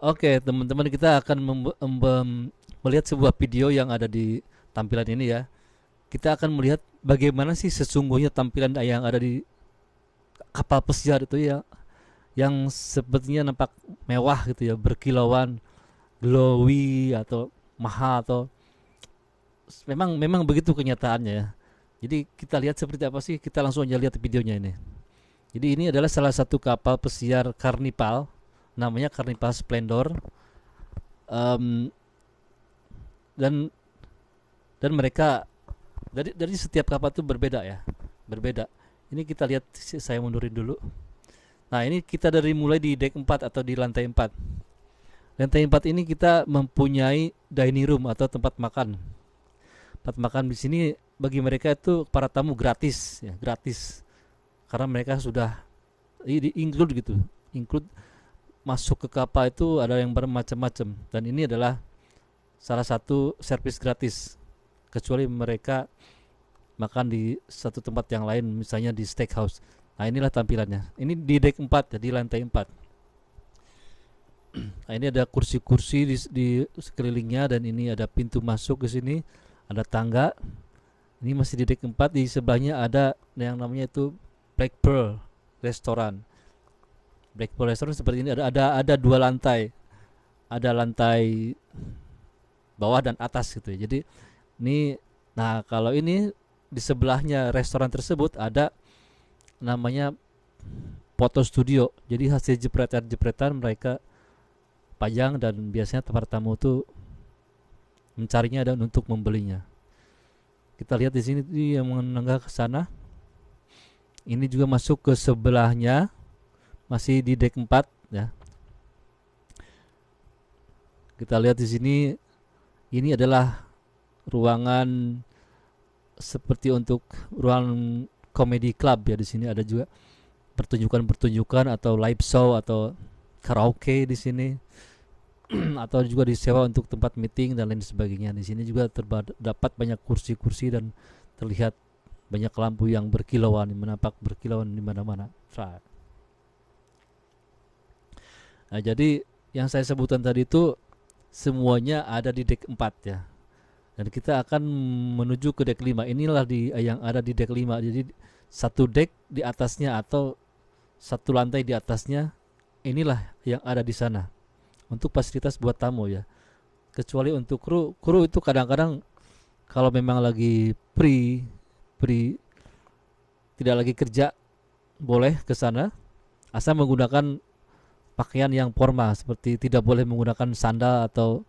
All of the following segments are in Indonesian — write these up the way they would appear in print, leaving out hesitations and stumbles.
Oke, teman-teman, kita akan melihat sebuah video yang ada di tampilan ini ya. Kita akan melihat bagaimana sih sesungguhnya tampilan yang ada di kapal pesiar itu ya, yang sepertinya nampak mewah gitu ya, berkilauan, glowy atau mahal, atau memang memang begitu kenyataannya ya. Jadi kita lihat seperti apa sih, kita langsung aja lihat videonya ini. Jadi ini adalah salah satu kapal pesiar Carnival, namanya Carnival Splendor. Em, dan dan mereka dari setiap kapal itu berbeda ya, berbeda. Ini kita lihat, saya mundurin dulu. Nah, ini kita dari mulai di deck 4 atau di lantai 4. Lantai 4 ini kita mempunyai dining room atau tempat makan. Tempat makan di sini bagi mereka itu para tamu gratis ya, gratis. Karena mereka sudah include gitu. Include masuk ke kapal itu ada yang bermacam-macam, dan ini adalah salah satu servis gratis, kecuali mereka makan di satu tempat yang lain, misalnya di steakhouse. Nah, inilah tampilannya. Ini di deck 4 ya, di lantai 4. Nah, ini ada kursi-kursi di sekelilingnya, dan ini ada pintu masuk ke sini, ada tangga. Ini masih di deck 4. Di sebelahnya ada yang namanya itu Black Pearl Restoran. Black Pearl Restoran seperti ini, ada dua lantai. Ada lantai bawah dan atas gitu ya. Jadi ini, nah kalau ini di sebelahnya restoran tersebut ada namanya foto studio. Jadi hasil jepretan-jepretan mereka pajang, dan biasanya para tamu tuh mencarinya dan untuk membelinya. Kita lihat di sini yang menenggak ke sana. Ini juga masuk ke sebelahnya, masih di deck 4 ya. Kita lihat di sini, ini adalah ruangan seperti untuk ruang comedy club ya. Di sini ada juga pertunjukan-pertunjukan atau live show atau karaoke di sini. Atau juga disewa untuk tempat meeting dan lain sebagainya. Di sini juga terdapat banyak kursi-kursi dan terlihat banyak lampu yang berkilauan, menampak berkilauan di mana-mana. Nah, jadi yang saya sebutkan tadi itu semuanya ada di deck 4 ya. Dan kita akan menuju ke deck 5. Inilah yang ada di deck 5. Jadi satu deck di atasnya atau satu lantai di atasnya, inilah yang ada di sana untuk fasilitas buat tamu ya. Kecuali untuk kru itu kadang-kadang kalau memang lagi pre tidak lagi kerja, boleh ke sana asal menggunakan pakaian yang formal, seperti tidak boleh menggunakan sandal atau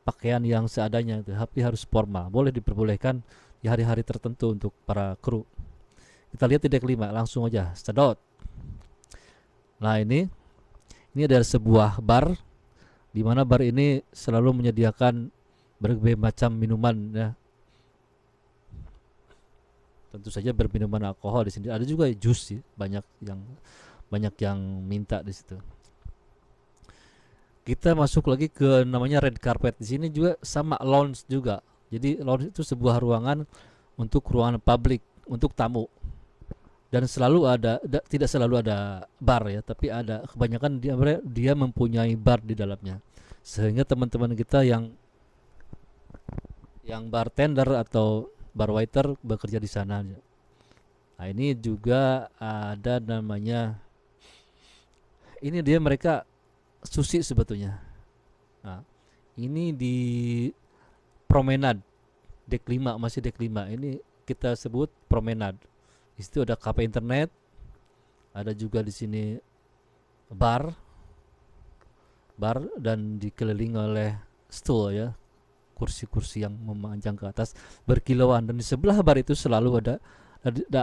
pakaian yang seadanya, tapi harus formal. Boleh diperbolehkan di hari-hari tertentu untuk para kru. Kita lihat di deck 5 langsung aja, sedot. Nah, ini adalah sebuah bar, di mana bar ini selalu menyediakan berbagai macam minuman ya. Tentu saja berminuman alkohol di sini. Ada juga jus sih, banyak yang minta di situ. Kita masuk lagi ke namanya red carpet. Di sini juga sama lounge juga. Jadi lounge itu sebuah ruangan untuk ruangan publik untuk tamu. Dan selalu ada, tidak selalu ada bar ya, tapi ada, kebanyakan dia mempunyai bar di dalamnya. Sehingga teman-teman kita yang bartender atau bar waiter bekerja di sana. Nah, ini juga ada namanya, ini dia mereka sushi sebetulnya. Nah, ini di promenade deck 5, masih deck 5. Ini kita sebut promenade. Di situ ada kafe internet, ada juga di sini bar, dan dikelilingi oleh stool ya, kursi-kursi yang memanjang ke atas berkilauan. Dan di sebelah bar itu selalu ada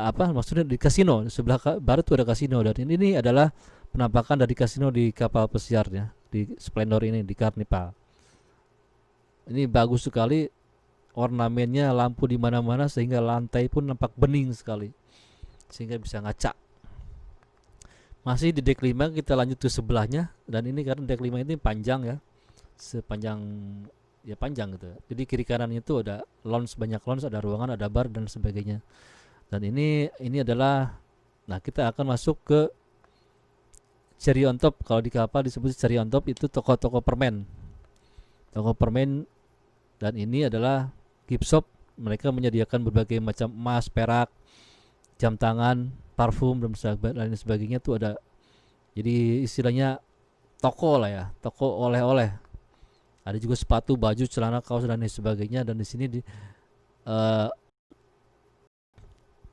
apa maksudnya, di kasino. Di sebelah bar itu ada kasino, dan ini adalah penampakan dari kasino di kapal pesiarnya, di Splendor ini, di Carnival. Ini bagus sekali ornamennya, lampu di mana-mana, sehingga lantai pun nampak bening sekali, sehingga bisa ngaca. Masih di deck 5, kita lanjut ke sebelahnya. Dan ini karena deck 5 ini panjang ya, sepanjang ya, panjang gitu. Jadi kiri kanannya itu ada lounge, banyak lounge, ada ruangan, ada bar dan sebagainya. Dan ini adalah, nah kita akan masuk ke cherry on top. Kalau di kapal disebut cherry on top itu toko-toko permen. Toko permen, dan ini adalah gift shop. Mereka menyediakan berbagai macam emas, perak, jam tangan, parfum dan lain sebagainya tuh ada. Jadi istilahnya toko lah ya, toko oleh-oleh. Ada juga sepatu, baju, celana, kaos dan lain sebagainya. Dan di sini uh,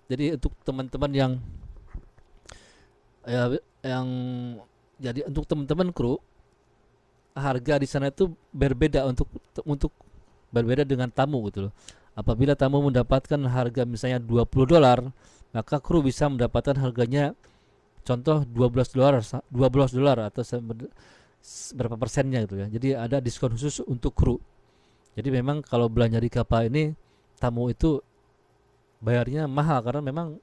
jadi untuk teman-teman yang jadi untuk teman-teman kru, harga di sana itu berbeda untuk berbeda dengan tamu gitu loh. Apabila tamu mendapatkan harga misalnya $20, maka kru bisa mendapatkan harganya contoh $12, $12 atau berapa persennya gitu ya. Jadi ada diskon khusus untuk kru. Jadi memang kalau belanja di kapal ini, tamu itu bayarnya mahal karena memang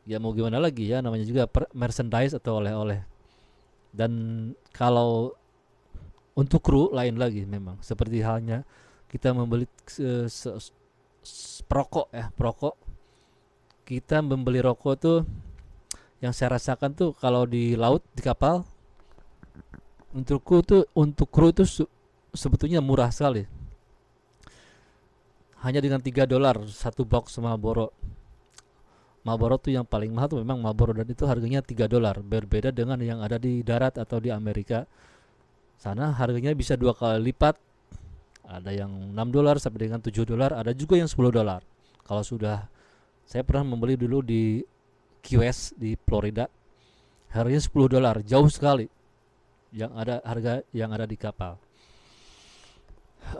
ya mau gimana lagi ya, namanya juga merchandise atau oleh-oleh. Dan kalau untuk kru lain lagi, memang seperti halnya kita membeli perokok ya, perokok. Kita membeli rokok tuh, yang saya rasakan tuh kalau di laut di kapal, untuk kru itu sebetulnya murah sekali. Hanya dengan $3 satu box Marlboro. Marlboro tuh yang paling mahal tuh memang Marlboro, dan itu harganya $3. Berbeda dengan yang ada di darat atau di Amerika. Sana harganya bisa 2 kali lipat. Ada yang $6 sampai dengan $7, ada juga yang $10. Kalau sudah, saya pernah membeli dulu di Key West di Florida, harganya $10, jauh sekali harga yang ada di kapal.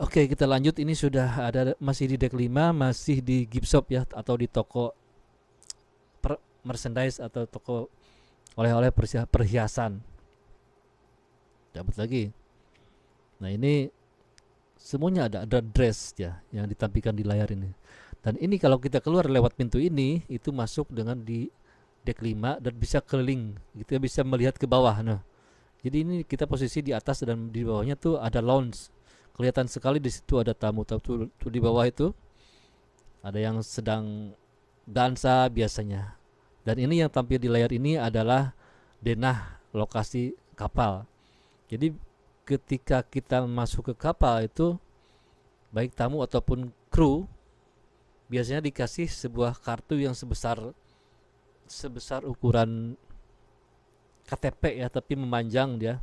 Oke, kita lanjut. Ini sudah ada, masih di deck 5, masih di gift shop ya, atau di toko merchandise atau toko oleh-oleh perhiasan. Dapat lagi. Nah, ini semuanya ada dress ya yang ditampilkan di layar ini. Dan ini kalau kita keluar lewat pintu ini, itu masuk dengan di deck 5 dan bisa keliling. Kita bisa melihat ke bawah. Nah, jadi ini kita posisi di atas dan di bawahnya tuh ada lounge. Kelihatan sekali di situ ada tamu tuh di bawah itu. Ada yang sedang dansa biasanya. Dan ini yang tampil di layar ini adalah denah lokasi kapal. Jadi ketika kita masuk ke kapal itu, baik tamu ataupun kru, biasanya dikasih sebuah kartu yang sebesar ukuran KTP ya, tapi memanjang dia.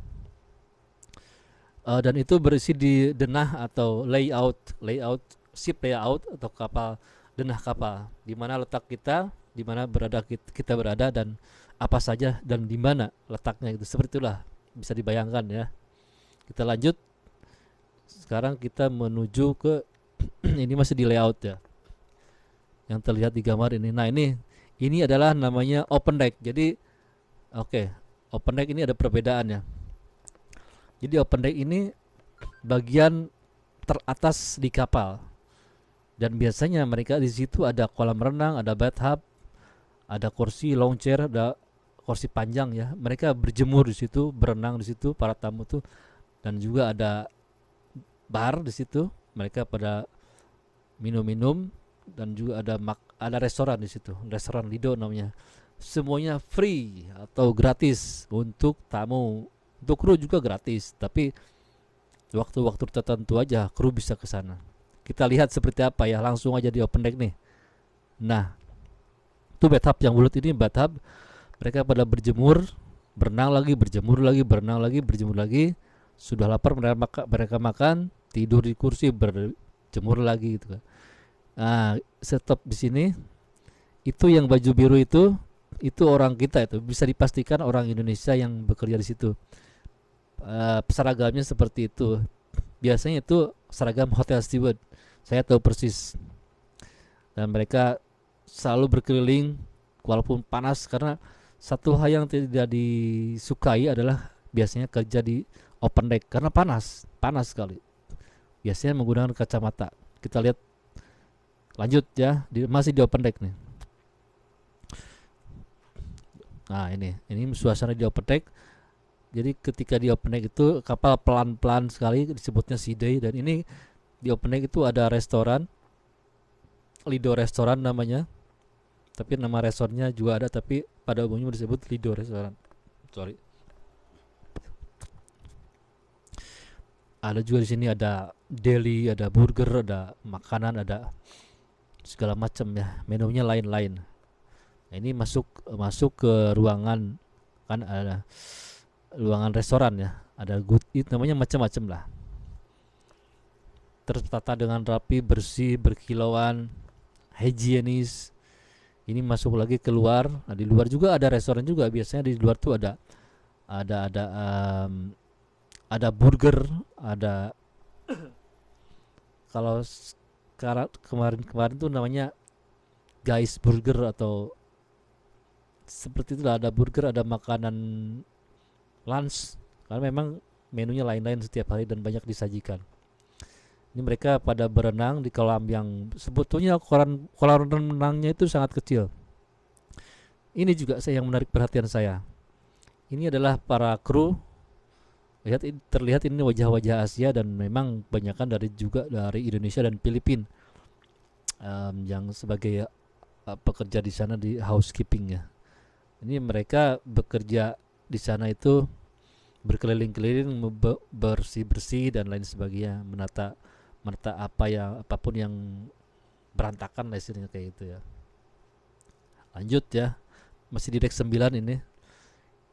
Dan itu berisi di denah atau layout ship layout atau kapal, denah kapal, di mana letak kita, di mana kita berada, dan apa saja dan di mana letaknya itu. Seperti itulah, bisa dibayangkan ya. Kita lanjut. Sekarang kita menuju ke ini masih di layout ya, yang terlihat di gambar ini. Nah, ini adalah namanya open deck. Jadi open deck ini ada perbedaannya. Jadi open deck ini bagian teratas di kapal, dan biasanya mereka di situ ada kolam renang, ada bathtub, ada kursi long chair, ada kursi panjang ya. Mereka berjemur di situ, berenang di situ para tamu tuh, dan juga ada bar di situ. Mereka pada minum-minum, dan juga ada restoran di situ, restoran Lido namanya. Semuanya free atau gratis untuk tamu. Untuk kru juga gratis, tapi waktu-waktu tertentu aja kru bisa ke sana. Kita lihat seperti apa ya, langsung aja di open deck nih. Nah, itu bathtub yang bulat ini, bathtub. Mereka pada berjemur, berenang lagi, berjemur lagi, berenang lagi, berjemur lagi. Sudah lapar mereka makan, tidur di kursi, berjemur lagi gitu kan. Nah, stop di sini. Itu yang baju biru itu orang kita, itu bisa dipastikan orang Indonesia yang bekerja di situ. Seragamnya seperti itu. Biasanya itu seragam hotel steward, saya tahu persis. Dan mereka selalu berkeliling walaupun panas, karena satu hal yang tidak disukai adalah biasanya kerja di open deck karena panas sekali. Biasanya menggunakan kacamata. Kita lihat lanjut ya, masih di open deck nih. Nah, ini suasana di open deck. Jadi ketika di open deck itu kapal pelan-pelan sekali, disebutnya sea day. Dan ini di open deck itu ada restoran, Lido Restoran namanya. Tapi nama restorannya juga ada, tapi pada umumnya disebut Lido Restoran. Sorry. Ada juga di sini ada deli, ada burger, ada makanan, ada segala macam ya. Menunya lain-lain. Nah, ini masuk masuk ke ruangan, kan ada ruangan restoran ya. Ada good eat, namanya macam-macam lah. Tertata dengan rapi, bersih, berkilauan, higienis. Ini masuk lagi keluar. Nah, di luar juga ada restoran juga. Biasanya di luar tuh ada ada um, ada burger, ada kalau sekarang kemarin-kemarin tuh namanya guys burger atau seperti itulah, ada burger, ada makanan lunch, karena memang menunya lain-lain setiap hari dan banyak disajikan. Ini mereka pada berenang di kolam yang sebetulnya kolam renangnya itu sangat kecil. Ini juga yang menarik perhatian saya. Ini adalah para kru. Terlihat ini wajah-wajah Asia dan memang kebanyakan juga dari Indonesia dan Filipina, yang sebagai pekerja di sana di housekeeping ya. Ini mereka bekerja di sana itu berkeliling-keliling, bersih-bersih dan lain sebagainya, menata apapun yang berantakan lah istilahnya kayak gitu ya. Lanjut ya, masih di deck 9 ini.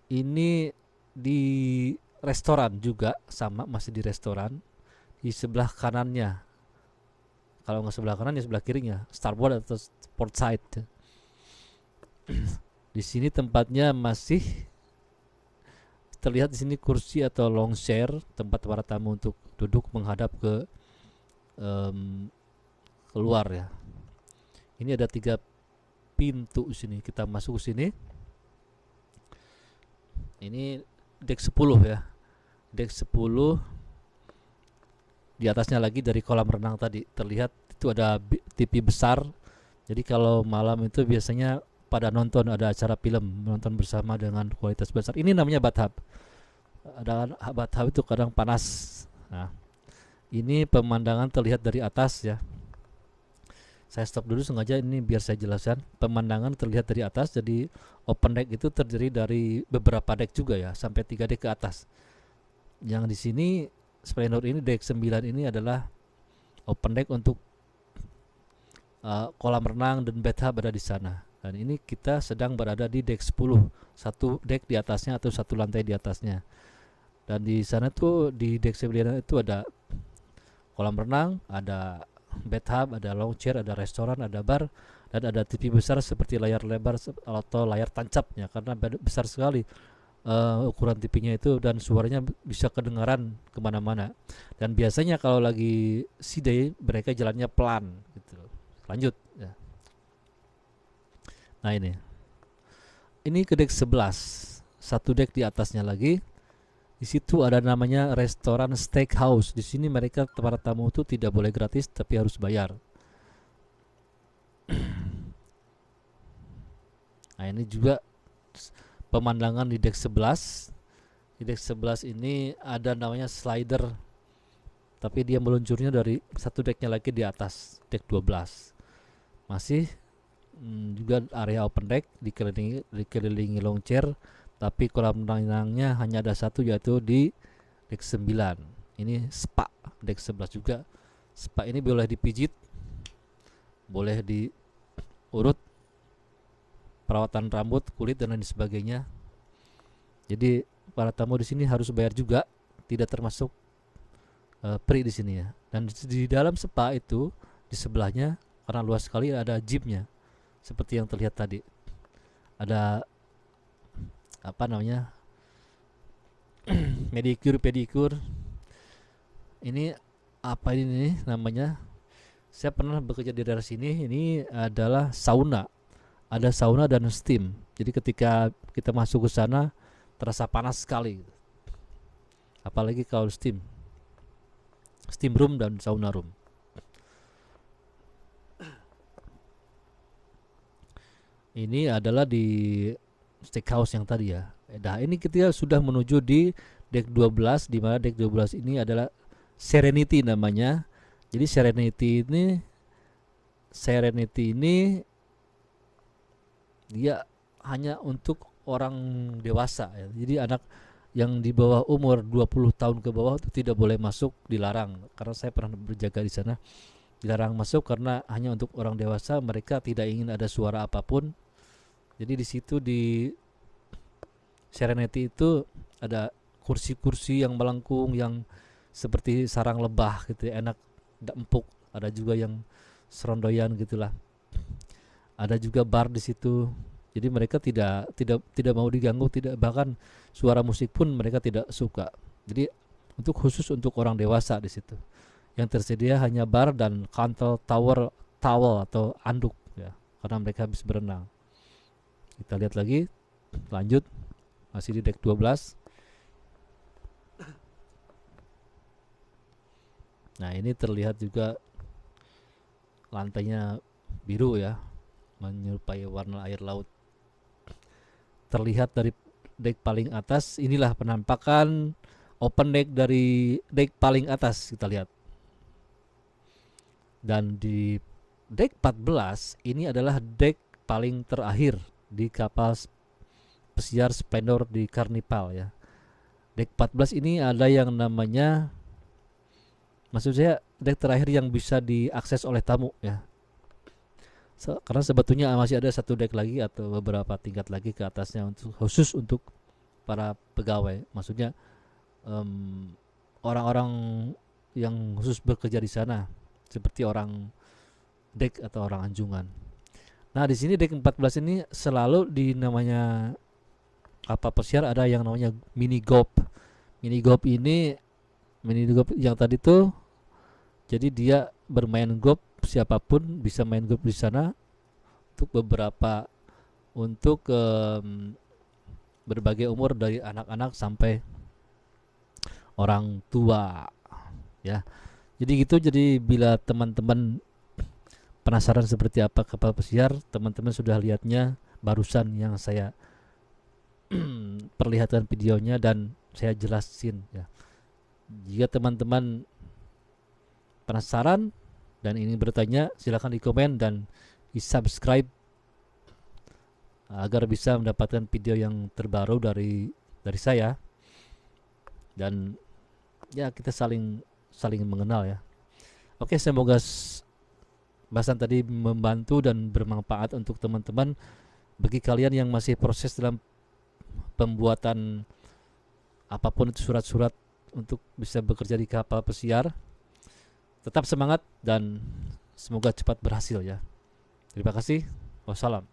Ini di restoran juga sama, masih di restoran. Di sebelah kanannya, kalau nggak sebelah kanan ya sebelah kirinya, starboard atau port side. Di sini tempatnya masih terlihat, di sini kursi atau long chair, tempat para tamu untuk duduk menghadap ke keluar ya. Ini ada 3 pintu di sini. Kita masuk ke sini. Ini deck 10 ya. Deck 10, di atasnya lagi dari kolam renang tadi terlihat itu ada TV besar. Jadi kalau malam itu biasanya pada nonton, ada acara film, nonton bersama dengan kualitas besar. Ini namanya bathtub. Ada bathtub itu kadang panas. Nah, ini pemandangan terlihat dari atas ya. Saya stop dulu sengaja ini biar saya jelaskan. Pemandangan terlihat dari atas. Jadi open deck itu terdiri dari beberapa deck juga ya, sampai 3 deck ke atas. Yang di sini Splendor ini deck 9 ini adalah open deck untuk kolam renang dan bathtub ada di sana. Dan ini kita sedang berada di deck 10, satu deck di atasnya atau satu lantai di atasnya. Dan di sana tuh di deck 9 itu ada kolam renang, ada bathtub, ada lounge chair, ada restoran, ada bar, dan ada TV besar seperti layar lebar atau layar tancapnya, karena besar sekali ukuran TV-nya itu dan suaranya bisa kedengaran kemana-mana. Dan biasanya kalau lagi sea mereka jalannya pelan gitu. Lanjut ya. Nah ini ke deck 11, satu deck di atasnya lagi. Di situ ada namanya restoran steakhouse. Di sini mereka para tamu itu tidak boleh gratis tapi harus bayar. Nah ini juga pemandangan di deck 11. Di deck 11 ini ada namanya slider, tapi dia meluncurnya dari satu decknya lagi di atas, deck 12. Masih juga area open deck, dikelilingi long chair, tapi kolam renangnya hanya ada satu, yaitu di deck 9. Ini spa, deck 11 juga. Spa ini boleh dipijit, boleh diurut, perawatan rambut, kulit dan lain sebagainya. Jadi para tamu di sini harus bayar juga, tidak termasuk free di sini ya. Dan di dalam spa itu di sebelahnya, karena luas sekali, ada gymnya seperti yang terlihat tadi. Ada apa namanya, pedikur. Ini apa ini namanya? Saya pernah bekerja di daerah sini. Ini adalah sauna. Ada sauna dan steam. Jadi ketika kita masuk ke sana terasa panas sekali. Apalagi kalau steam room dan sauna room. Ini adalah di steakhouse yang tadi ya. Nah, ini kita sudah menuju di deck 12, di mana deck 12 ini adalah Serenity namanya. Jadi Serenity ini dia hanya untuk orang dewasa ya. Jadi yang di bawah umur 20 tahun ke bawah itu tidak boleh masuk, dilarang. Karena saya pernah berjaga di sana, dilarang masuk karena hanya untuk orang dewasa, mereka tidak ingin ada suara apapun. Jadi di situ di Serenity itu ada kursi-kursi yang melengkung yang seperti sarang lebah gitu ya, enak, empuk. Ada juga yang serondoyan gitulah. Ada juga bar di situ. Jadi mereka tidak mau diganggu, tidak, bahkan suara musik pun mereka tidak suka. Jadi khusus untuk orang dewasa di situ. Yang tersedia hanya bar dan kantel towel atau anduk ya, karena mereka habis berenang. Kita lihat lagi, lanjut, masih di deck 12. Nah, ini terlihat juga lantainya biru ya, menyerupai warna air laut. Terlihat dari deck paling atas, inilah penampakan open deck dari deck paling atas, kita lihat. Dan di deck 14 ini adalah deck paling terakhir di kapal pesiar Splendor di Carnival ya. Deck 14 ini ada yang namanya, maksud saya deck terakhir yang bisa diakses oleh tamu ya. Karena sebetulnya masih ada satu deck lagi atau beberapa tingkat lagi ke atasnya khusus untuk para pegawai. Maksudnya orang-orang yang khusus bekerja di sana, seperti orang deck atau orang anjungan. Nah, di sini deck 14 ini selalu di namanya kapal pesiar ada yang namanya mini golf. Mini golf yang tadi tuh, jadi dia bermain golf, siapapun bisa main golf di sana untuk berbagai umur, dari anak-anak sampai orang tua ya. Jadi gitu. Jadi bila teman-teman penasaran seperti apa kapal pesiar, teman-teman sudah lihatnya barusan yang saya perlihatkan videonya dan saya jelasin ya. Jika teman-teman penasaran dan ingin bertanya, silakan di komen dan di subscribe agar bisa mendapatkan video yang terbaru dari saya. Dan ya, kita saling mengenal ya. Oke, semoga bahasan tadi membantu dan bermanfaat untuk teman-teman. Bagi kalian yang masih proses dalam pembuatan apapun itu, surat-surat untuk bisa bekerja di kapal pesiar, tetap semangat dan semoga cepat berhasil ya. Terima kasih. Wassalam.